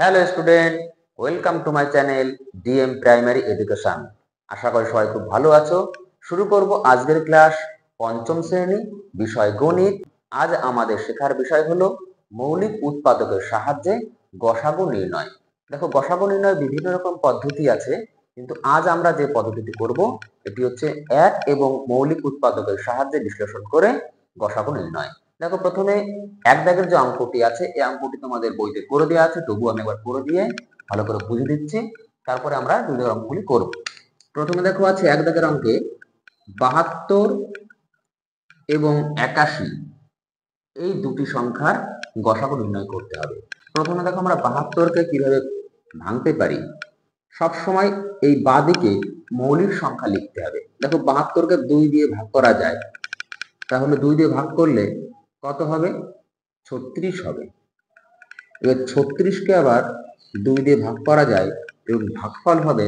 Hello student, welcome to my channel DM primary education. আশা করি সবাই খুব ভালো আছো। শুরু করব আজকের ক্লাস, পঞ্চম শ্রেণী, বিষয় গণিত। আজ আমাদের শেখার বিষয় হলো মৌলিক উৎপাদকের সাহায্যে গসাগু নির্ণয়। দেখো, গসাগু নির্ণয় বিভিন্ন রকম পদ্ধতি আছে, কিন্তু আজ আমরা যে পদ্ধতিটি করব এটি হচ্ছে এক এবং মৌলিক উৎপাদকের সাহায্যে বিশ্লেষণ করে গসাগু নির্ণয়। দেখো, প্রথমে এক দাগের যে অঙ্কটি আছে এই অঙ্কটি তোমাদের বইতে করে দেওয়া আছে, তবু আমি একবার করে দিয়ে ভালো করে বুঝিয়ে দিচ্ছি, তারপরে আমরা দুই দাগের অঙ্কগুলি করব। প্রথমে দেখো আছে এক দাগের অঙ্কে 72 এবং 81 এই দুটি সংখ্যার গসাগু নির্ণয় করতে হবে। প্রথমে দেখো আমরা 72কে কিভাবে ভাঙতে পারি। সব সময় এই বাঁদিকে মৌলিক সংখ্যা লিখতে হবে। দেখো, 72কে 2 দিয়ে ভাগ করা যায়, তাহলে 2 দিয়ে ভাগ করলে কত হবে? 36 হবে। এবার 36কে আবার 2 দিয়ে ভাগ করা যায় এবং ভাগফল হবে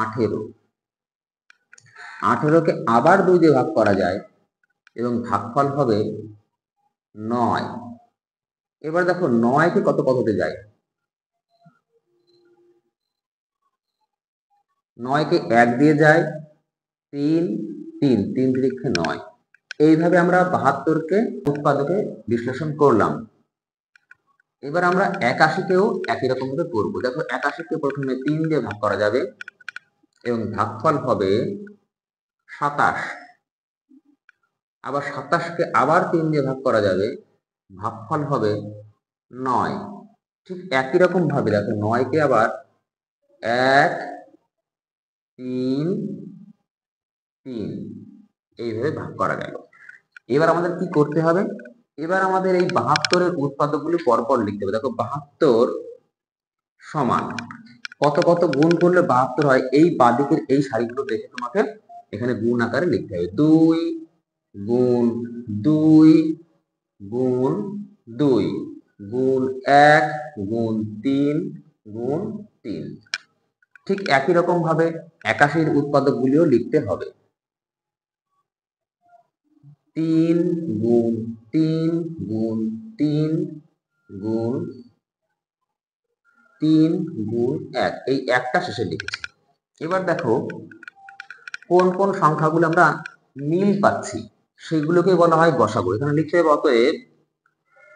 18। 18কে আবার 2 দিয়ে ভাগ করা যায় এবং ভাগফল হবে 9। এবার দেখো 9কে কত কততে যায়? 9কে 1 দিয়ে যায়, 3 3 3 3 9। এইভাবে আমরা 72কে উৎপাদকে বিশ্লেষণ করলাম। এবার আমরা 81কেও একই রকম ভাবে করব। দেখো, 81কে প্রথমে 3 দিয়ে ভাগ করা যাবে এবং ভাগফল হবে 27। আবার 27কে আবার 3 দিয়ে ভাগ করা যাবে, ভাগফল হবে 9। ঠিক একই রকম ভাবে দেখো, 9কে আবার 1 3 3 এইভাবে ভাগ করা গেল। এবার আমাদের কি করতে হবে? এবার আমাদের এই 72-এর উৎপাদকগুলি পরপর লিখতে হবে। দেখো, 72 সমান কত কত গুণ করলে 72 হয়, এই বাঁদিকের এই সারিগুলো দেখে তোমাকে এখানে গুণ আকারে লিখতে হবে। 2 গুণ 2 গুণ 2 গুণ 1 গুণ 3 গুণ 3। ঠিক একই রকম ভাবে 81-র উৎপাদকগুলিও লিখতে হবে। 3 গুণ 3 গুণ 3 গুণ 3 গুণ 1, এই একটা শেষে লিখেছি। এবার দেখো কোন কোন সংখ্যাগুলো আমরা মিল পাচ্ছি সেগুলোকে বলা হয় গসাগু। এখানে লিখতে হবে অতএব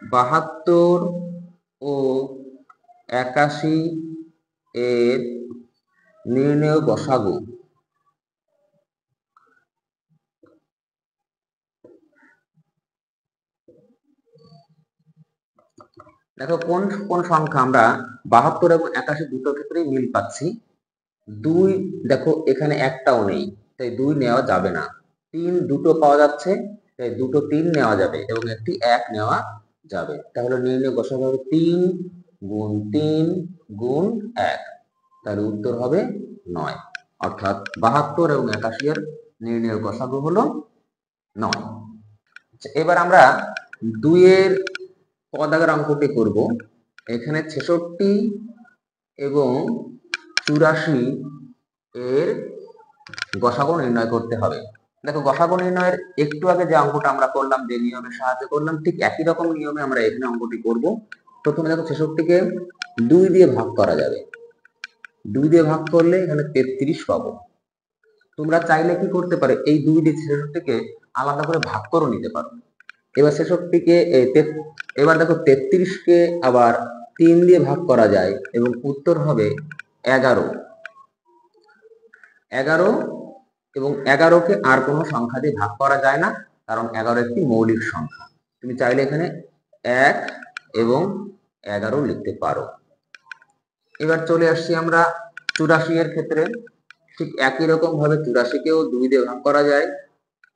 72 ও 81 এর নির্ণেয় গসাগু। দেখো কোন কোন সংখ্যা আমরা 72 এবং 81 দুটো ক্ষেত্রেই মিল পাচ্ছি। 2 দেখো এখানে একটাও নেই, তাই 2 নেওয়া যাবে না। 3 দুটো পাওয়া যাচ্ছে, তাই দুটো 3 নেওয়া যাবে এবং একটি 1 নেওয়া যাবে। তাহলে নির্ণয় গসাগু হবে 3 গুণ 3 গুণ 1, তার উত্তর হবে 9। অর্থাৎ 72 এবং 81 এর নির্ণয় গসাগু হলো 9। এবার আমরা 2 এর ক দাগের অঙ্কটি করব। এখানে 66 এবং 84 এর গসাগু নির্ণয় করতে হবে। দেখো, গসাগু নির্ণয়ের একটু আগে যে অঙ্কটা আমরা করলাম, যে নিয়মের সাহায্যে করলাম, ঠিক একই রকম নিয়মে আমরা এখানে অঙ্কটি করব। প্রথমে দেখো 66কে 2 দিয়ে ভাগ করা যাবে। 2 দিয়ে ভাগ করলে এখানে 33 পাবো। তোমরা চাইলে কি করতে পারো, এই 2 দিয়ে 66কে আলাদা করে ভাগ করে নিতে পারো। এবার 66কে এবার দেখো 33কে আবার 3 দিয়ে ভাগ করা যায় এবং উত্তর হবে 11। 11 এবং 11কে আর কোনো সংখ্যা দিয়ে ভাগ করা যায় না, কারণ 11 একটি মৌলিক সংখ্যা। তুমি চাইলে এখানে 1 এবং 11 লিখতে পারো। এবার চলে আসছি আমরা 84 এর ক্ষেত্রে। ঠিক একই রকম ভাবে 84কেও 2 দিয়ে ভাগ করা যায়,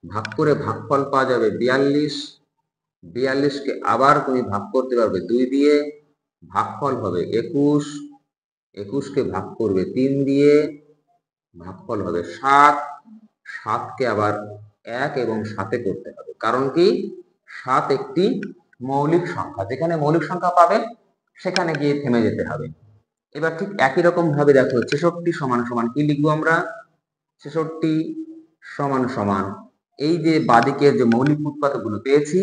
ভাগ করে ভাগফল পাওয়া যাবে 42। 42কে আবার তুমি ভাগ করতে পারবে 2 দিয়ে, ভাগফল হবে 21। 21কে ভাগ করবে 3 দিয়ে, ভাগফল হবে 7। 7কে আবার 1 এবং 7-এ করতে হবে, কারণ কি 7 একটি মৌলিক সংখ্যা। যেখানে মৌলিক সংখ্যা পাবে সেখানে গিয়ে থেমে যেতে হবে। এবার ঠিক একই রকম ভাবে দেখো 66 সমান সমান কি লিখবো আমরা? 66 সমান সমান এই যে বাদিকের যে মৌলিক উৎপাদকগুলো পেয়েছি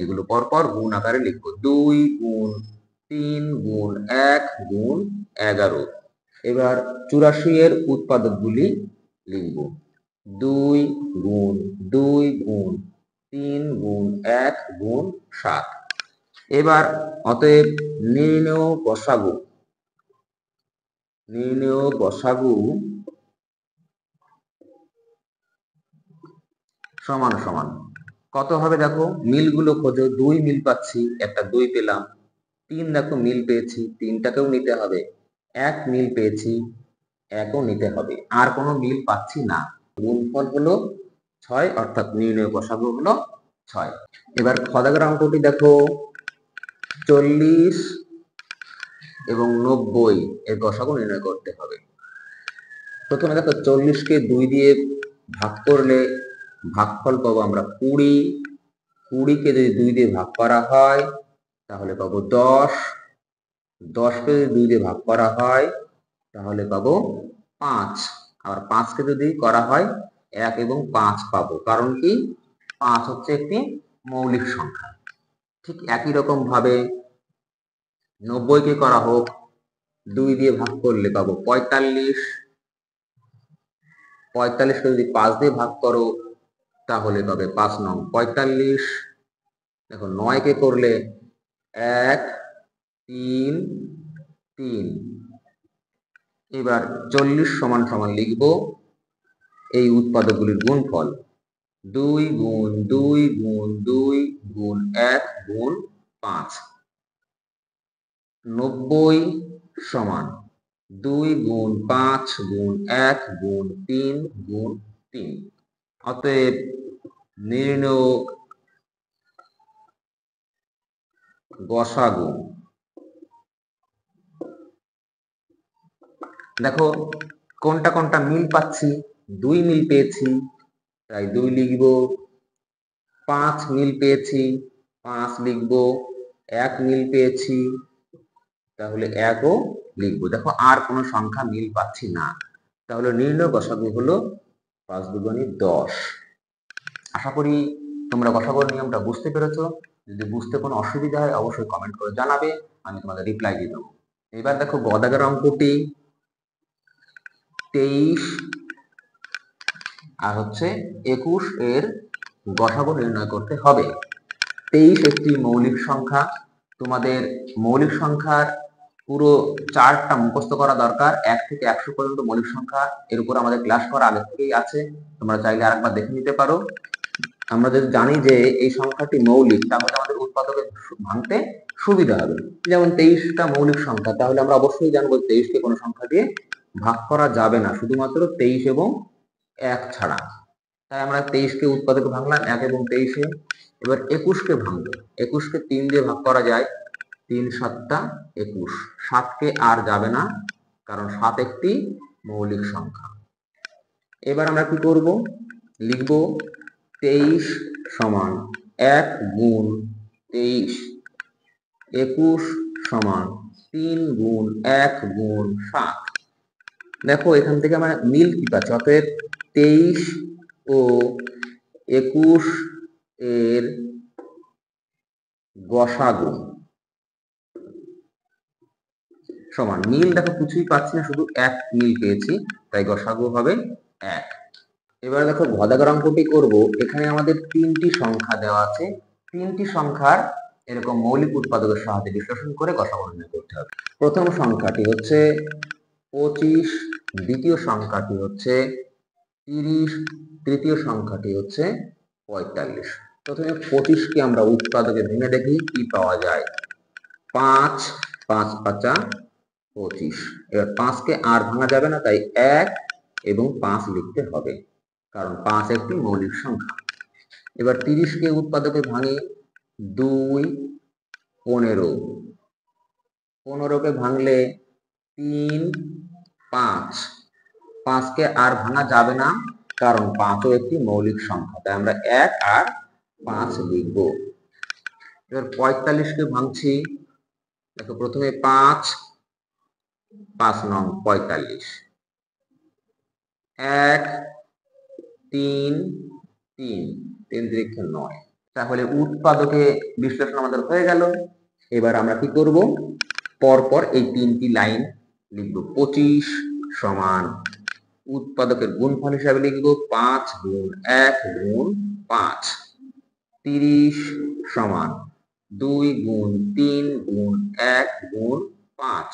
এগুলো পরপর গুণ আকারে লিখবো। 2 গুণ 3 গুণ 1 গুণ 11। এবার 84 এর উৎপাদকগুলি লিখব। 2 গুণ 2 গুণ 3 গুণ 1 গুণ 7। এবার অতএব নির্ণেয় গসাগু সমান সমান কত হবে দেখো, মিলগুলো খোঁজো। 2 মিল পাচ্ছি, একটা 2 পেলাম। 3 দেখো মিল পেয়েছি, 3টাকেও নিতে হবে। 1 মিল পেয়েছি, 1ও নিতে হবে। আর কোনো মিল পাচ্ছি না। গুণফল হলো 6, অর্থাৎ নির্ণেয় গসাগু হলো 6। এবার খ দাগের অঙ্কটি দেখো, 40 এবং 90 এর গসাগু নির্ণয় করতে হবে। প্রথমে দেখো 40কে 2 দিয়ে ভাগ করলে ভাগফল পাবো আমরা 20। 20কে যদি 2 দিয়ে ভাগ করা হয় তাহলে পাবো 10। 10কে যদি 2 দিয়ে ভাগ করা হয় তাহলে পাবো 5। আর 5কে যদি করা হয় 1 এবং 5 পাবো। কারণ কি, 5 হচ্ছে একটি মৌলিক সংখ্যা। ঠিক একই রকম ভাবে 90কে করা হোক, 2 দিয়ে ভাগ করলে পাবো 45। 45কে যদি 5 দিয়ে ভাগ করো তাহলে পাবে 5 নং 45। দেখো 9কে করলে 1 3 3। এবার 40 সমান সমান লিখব এই উৎপাদকগুলির গুণফল। 2 গুণ 2 গুণ 2 গুণ 1 গুণ 5। 90 সমান 2 গুণ 5 গুণ 1 গুণ 3 গুণ 3। অতএব নির্ণেয় গসাগু। দেখো কোনটা কোনটা মিল পাচ্ছি, 2 মিল পেয়েছি তাই 2 লিখব। 5 মিল পেয়েছি, 5 লিখব। 1 মিল পেয়েছি তাহলে 1ও লিখব। দেখো আর কোনো সংখ্যা মিল পাচ্ছি না, তাহলে নির্ণেয় গসাগু হলো 5 দুগুণে 10। আশা করি তোমরা গসাগুর নিয়মটা বুঝতে পেরেছো। যদি বুঝতে কোনো অসুবিধা হয় অবশ্যই কমেন্ট করে জানাবে, আমি তোমাদের রিপ্লাই দিয়ে দেবো। এবার দেখো গ দাগের অঙ্কটি 23 আর হচ্ছে 21 এর গসাগু নির্ণয় করতে হবে। 23 একটি মৌলিক সংখ্যা। তোমাদের মৌলিক সংখ্যার পুরো চার্টটা মুখস্থ করা দরকার। 1 থেকে 100 পর্যন্ত মৌলিক সংখ্যা, এর উপর আমাদের ক্লাস করা আগে থেকেই আছে, তোমরা চাইলে আরেকবার দেখে নিতে পারো। আমরা যদি জানি যে এই সংখ্যাটি মৌলিক তাহলে আমাদের উৎপাদকে ভাঙতে সুবিধা হবে। যেমন 23টা মৌলিক সংখ্যা, তাহলে আমরা অবশ্যই জানবো 23কে কোনো সংখ্যা দিয়ে ভাগ করা যাবে না, শুধুমাত্র 23 এবং 1 ছাড়া। তাই আমরা 23কে উৎপাদকে ভাঙলাম 1 এবং 23-এ। এবার 21কে ভাঙবো। 21কে 3 দিয়ে ভাগ করা যায়, 3 7 21। 7কে আর যাবে না, কারণ 7 একটি মৌলিক সংখ্যা। এবার আমরা কি করব, লিখব 23 সমান 1 গুণ 23। 21 সমান 3 গুণ 1 গুণ 7। দেখো এখান থেকে আমরা মিল কি পাচ্ছি, অতএব 23 ও 21 এর গসাগু সমান। মিল দেখো কিছুই পাচ্ছি না, শুধু 1 মিল পেয়েছি, তাই গসাগু হবে 1। এবার দেখো ঘ দাগের অঙ্কটি করব। এখানে আমাদের 3টি সংখ্যা দেওয়া আছে। 3টি সংখ্যার এরকম মৌলিক উৎপাদকের সাহায্যে বিশ্লেষণ করে গসাগু নির্ণয় করতে হবে। প্রথম সংখ্যাটি হচ্ছে 25, দ্বিতীয় সংখ্যাটি হচ্ছে 30, তৃতীয় সংখ্যাটি হচ্ছে 45। প্রথমে 25কে আমরা উৎপাদকে ভেঙে দেখি কি পাওয়া যায়। 5 5 5 25। এবার 5কে আর ভাঙা যাবে না, তাই 1 এবং 5 লিখতে হবে, কারণ 5 একটি মৌলিক সংখ্যা। এবার 30কে উৎপাদকে ভাঙি, 2 15। 15কে ভাঙলে 3 5। 5কে আর ভাঙা যাবে না, কারণ 5ও একটি মৌলিক সংখ্যা, তাই আমরা 1 আর 5 লিখব। এবার 45কে ভাঙছি। দেখো প্রথমে 5 5 নং 45। 1 3 3 3 3 9। তাহলে উৎপাদকে বিশ্লেষণ আমাদের হয়ে গেল। এবার আমরা কি করব, পরপর এই তিনটি লাইন লিখব। 25 সমান উৎপাদকের গুণফল হিসাবে লিখব 5 গুণ 1 গুণ 5। 30 সমান 2 গুণ 3 গুণ 1 গুণ 5।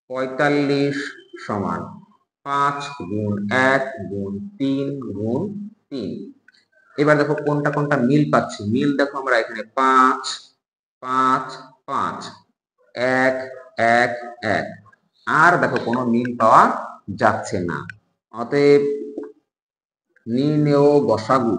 45 সমান 5 গুণ 1 গুণ 3 গুণ 3। এবার দেখো কোনটা কোনটা মিল পাচ্ছি। মিল দেখো আমরা এখানে 5 5 5 1 1 1। আর দেখো কোনো মিল পাওয়া যাচ্ছে না। অতএব নির্ণেয় গসাগু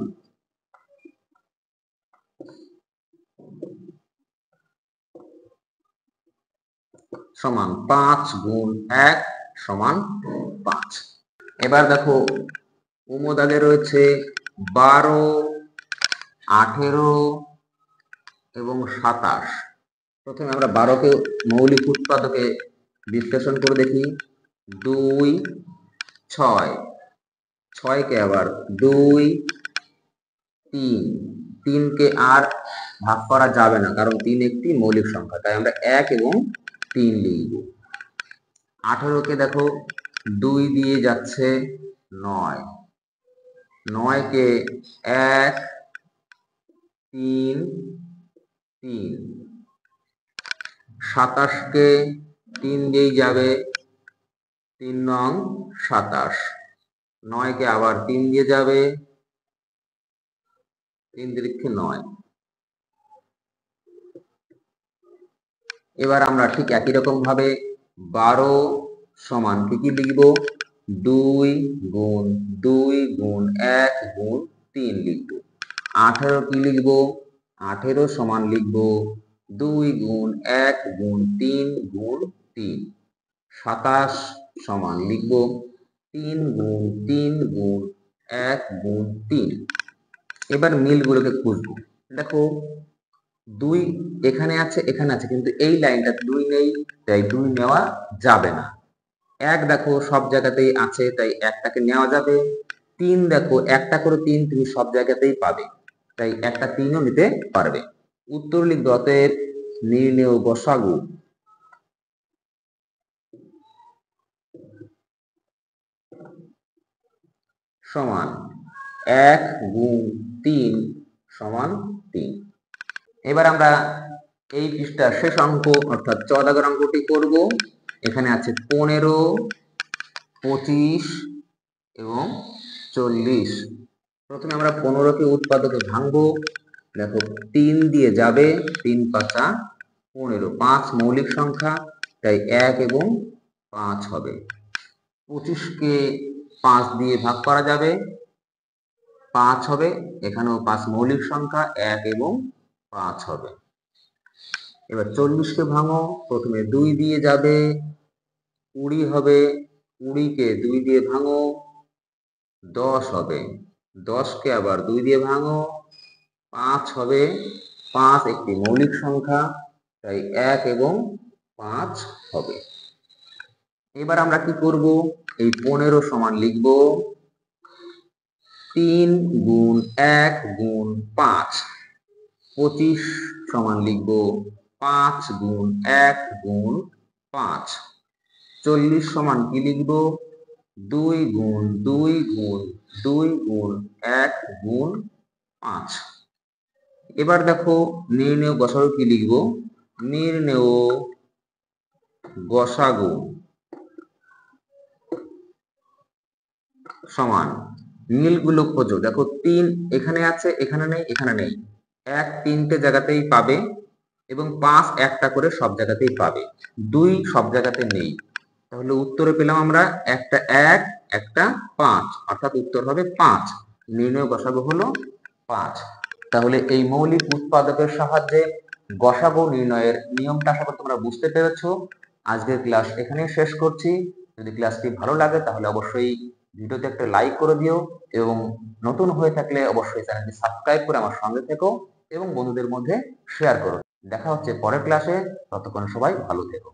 সমান 5 গুণ 1 সমান 5। এবার দেখো উমদাগে রয়েছে 12 18 এবং 27। প্রথমে আমরা 12কে মৌলিক উৎপাদকে বিশ্লেষণ করে দেখি। 2 6, 6কে আবার 2 3, 3কে আর ভাগ করা যাবে না কারণ 3 একটি মৌলিক সংখ্যা, তাই আমরা 1 এবং 3 লিখব। 18কে দেখো 2 দিয়ে যাচ্ছে 9, 9কে 1 3 3। 27কে 3 দিয়েই যাবে, 3 নং 27। 9কে আবার 3 দিয়ে যাবে, 3 তিরিক্ষে 9। এবার আমরা ঠিক একই রকম ভাবে 12 সমান কি লিখব, 2 গুণ 2 গুণ 1 গুণ 3 লিখব। 18 কি লিখব, 18 সমান লিখব 2 গুণ 1 গুণ 3 গুণ 3। 27 সমান লিখব 3 গুণ 3 গুণ 1 গুণ 3। এবার মিলগুলোকে খুঁজবো। দেখো 2 এখানে আছে এখানে আছে, কিন্তু এই লাইনটা 2 নেই, তাই 2 নেওয়া যাবে না। 1 দেখো সব জায়গাতেই আছে, তাই 1টাকে নেওয়া যাবে। 3 দেখো একটা করে 3 তুমি সব জায়গাতেই পাবে, তাই একটা 3ও নিতে পারবে। উত্তর লিখব। অতএব নির্ণেয় গসাগু সমান 1 গুণ 3 সমান 3। এবার আমরা এই পৃষ্ঠার শেষ অঙ্ক অর্থাৎ 14 অঙ্কটি করব। এখানে আছে 15 25 এবং 40। প্রথমে আমরা 15কে উৎপাদকে ভাঙবো। দেখো 3 দিয়ে যাবে, 3 5 15, 5 মৌলিক সংখ্যা, তাই 1 এবং 5 হবে। 25কে 5 দিয়ে ভাগ করা যাবে, 5 হবে, এখানেও 5 মৌলিক সংখ্যা, 1 এবং 5 হবে। এবার 40কে ভাঙো, প্রথমে 2 দিয়ে যাবে, 20 হবে, 20কে 2 দিয়ে ভাঙো, 10 হবে। 10কে আবার 2 দিয়ে ভাঙো, 5 হবে। 5 একটি মৌলিক সংখ্যা, তাই 1 এবং 5 হবে। এবার আমরা কি করব, এই 15 সমান লিখব 3 গুণ 1 গুণ 5। 25 সমান লিখব 5 গুণ 1 গুণ 5। 40 সমান কি লিখব, 2 গুণ 2 গুণ 2 গুণ 1 গুণ 5। এবার দেখো নির্ণেয় গসাগু কি লিখব, নির্ণেয় গসাগু সমান মিলগুলো খোঁজো। দেখো 3 এখানে আছে এখানে নেই এখানে নেই, 1 3টে জায়গাতেই পাবে এবং 5 একটা করে সব জায়গাতেই পাবে, 2 সব জায়গাতে নেই। তাহলে উত্তরে পেলাম আমরা একটা 1 একটা 5, অর্থাৎ উত্তর হবে 5। নির্ণেয় গসাগু হলো 5। তাহলে এই মৌলিক উৎপাদকের সাহায্যে গসাগু নির্ণয়ের নিয়মটা আশা করি তোমরা বুঝতে পেরেছো। আজকের ক্লাস এখানেই শেষ করছি। যদি ক্লাসটি ভালো লাগে তাহলে অবশ্যই ভিডিওতে একটা লাইক করে দিও এবং নতুন হয়ে থাকলে অবশ্যই চ্যানেলটি সাবস্ক্রাইব করে আমার সঙ্গে থেকো এবং বন্ধুদের মধ্যে শেয়ার করো। দেখা হচ্ছে পরের ক্লাসে, ততক্ষণ সবাই ভালো থেকো।